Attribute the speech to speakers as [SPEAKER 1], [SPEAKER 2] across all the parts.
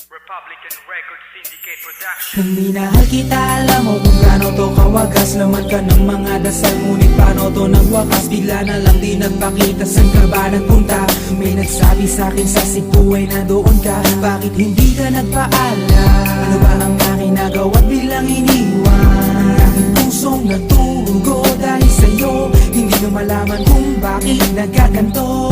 [SPEAKER 1] Republican Record Syndicate Production.
[SPEAKER 2] Kung minahal kita, alam mo kung gaano to kawagas. Laman ka ng mga dasal, ngunit paano to nagwakas? Bigla na lang di nagpakita, saan ka ba nagpunta? May nagsabi sa'kin sa Cebu ay nandoon ka. Bakit hindi ka nagpaalam? Ano ba ang aking nagawa't biglang iniwan? Ang aking pusong nagtugo dahil sa'yo. Hindi nyo malaman kung bakit nagaganto.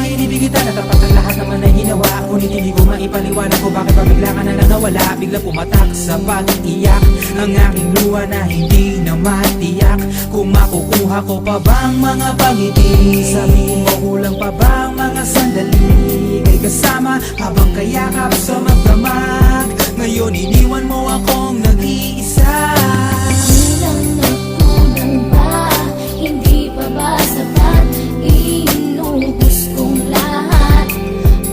[SPEAKER 2] Inibig kita na tapat ang lahat naman ay ginawa, ngunit hindi ko maipaliwanag kung bakit pabigla ka na nawala. Bigla pumatak sa pag-iiyak ang aking luha na hindi na matiyak. Kung makukuha ko pa bang mga pangiti? Sabihin mo kulang pa bang mga sandali? May kasama habang kayakap sa magdamag. Ngayon iniwan mo akong nag-iisa.
[SPEAKER 3] Kulang na kulang ba? Hindi pa ba sapat? Inubos kong lahat.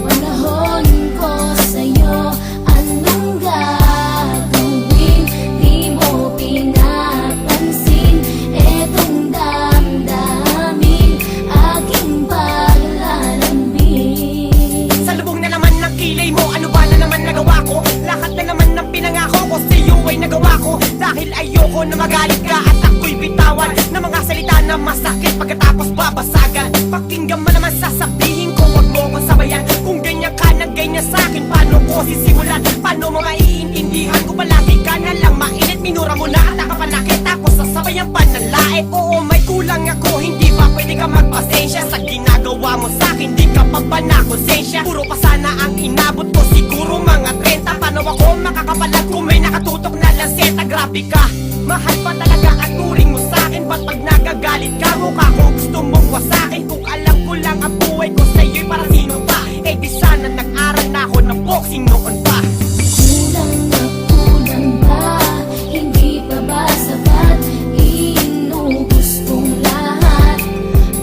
[SPEAKER 3] Panahon ko sa'yo, anong gagawin? Di mo pinapansin etong damdamin, aking paglalambing.
[SPEAKER 4] Sa lubong na naman ng kilay mo, ano ba na naman nagawa ko? Lahat na naman ng pinangako ko sa'yo ay nagawa ko. Dahil ayoko na magalit ka at ako'y bitawan ng mga salita na masakit pagkatapos babasagan. Pakinggan mo naman sasabihin ko, wag mo kong sabayan. Kung ganyan ka na ganyan sa'kin, paano ko sisimulan? Paano mo maiintindihan ko palagi ka na lang mainit? Minura mo na at nakapanakit, tapos sasabayan pa ng lait. Oo, may kulang ako, hindi ba pwede ka magpasensya? Sa ginagawa mo sa'kin, di ka pa ba nakonsensya? Puro pa sana ang inabot ko, siguro mga 30. Paano ako makakapalag kung may nakatutok na lanseta? Grabe ka, mahal pa talaga ang turing mo sa'kin. Ba't pag nagagalit ka, mukha ko gusto mong wasakin? Kung alam ko lang ang buhay ko sa'yo'y para sino pa? Eh di sana nag-aral na ako ng boxing noon pa.
[SPEAKER 3] Kulang na kulang ba? Hindi pa ba sapat? Inubos kong lahat.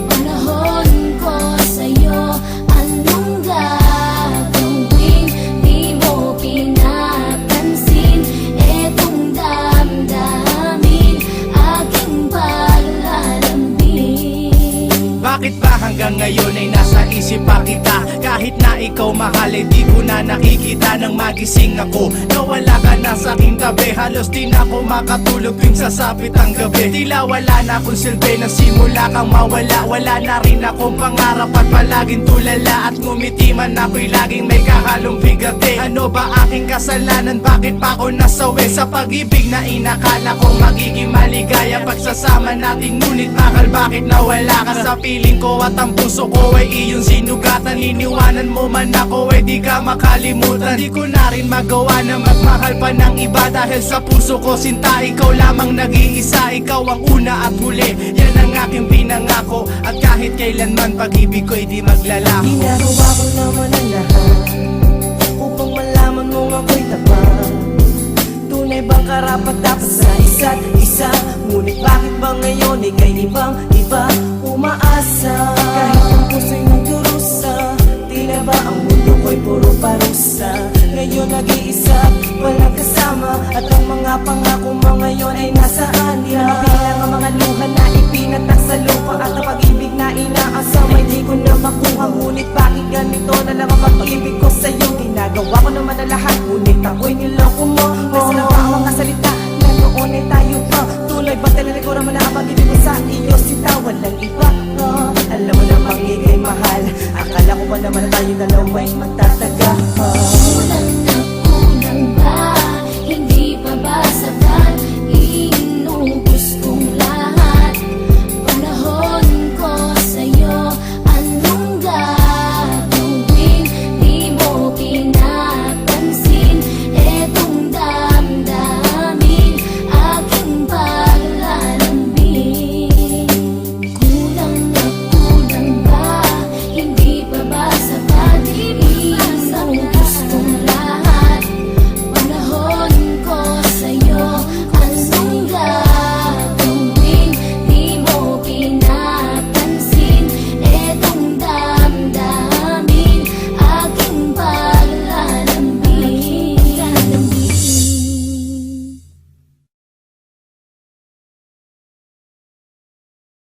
[SPEAKER 3] Panahon ko sa'yo, anong gagawin? Di mo pinapansin etong damdamin, aking paglalambing.
[SPEAKER 5] Bakit ba hanggang ngayon ay nasa isip pa kita? Kahit na ikaw mahal ay di ko na nakikita. Nang magising ako, nawala ka na sa aking tabi. Halos di na ako makatulog tuwing sasapit ang gabi. Tila wala na akong silbi, nagsimula kang mawala. Wala na rin akong pangarap at palaging tulala. At ngumiti man ako'y laging may kahalong bigati. Ano ba aking kasalanan? Bakit pa ako nasawi sa pag-ibig na inakala kong magiging maligaya? Pagsasama natin ngunit mahal, bakit nawala ka sa piling ko? At ang puso ko ay iyong sinugatan. Iniwanan mo man ako ay di ka makalimutan. Di ko na rin magawa na magmahal pa ng iba. Dahil sa puso ko sinta, ikaw lamang nag-iisa. Ikaw ang una at huli, yan ang aking pinangako. At kahit kailanman pag-ibig ko'y di maglalaho.
[SPEAKER 2] Ginagawa ko naman ang lahat upang malaman mong ako'y tapat. Tunay bang karapat dapat sa isa't isa? Ngunit bakit ba ngayon ika'y ibang-iba umaasa? Kahit ang puso'y nagdurusa, tila ba ang mundo ko'y puro parusa? Ngayon nag-iisa, walang kasama, at ang mga pangako mo ngayon ay nasaan? Di na mabilang ang mga luha na ipinatak sa lupa, at ang pag-ibig na inaasam ay di ko na makuha. Ngunit bakit ganito na lang ang pag-ibig ko sa'yo? Ginagawa ko naman na lahat, ngunit ako'y niloko mo. Nasa lang ang mga salita na noon ay tayo pa. Tuloy ba talaga ko naman na ang pag-ibig ko sa iyo? Sita, walang iba. Alam mo namang ika'y mahal. Akala ko ba naman na tayo dalawa'y magtatagal?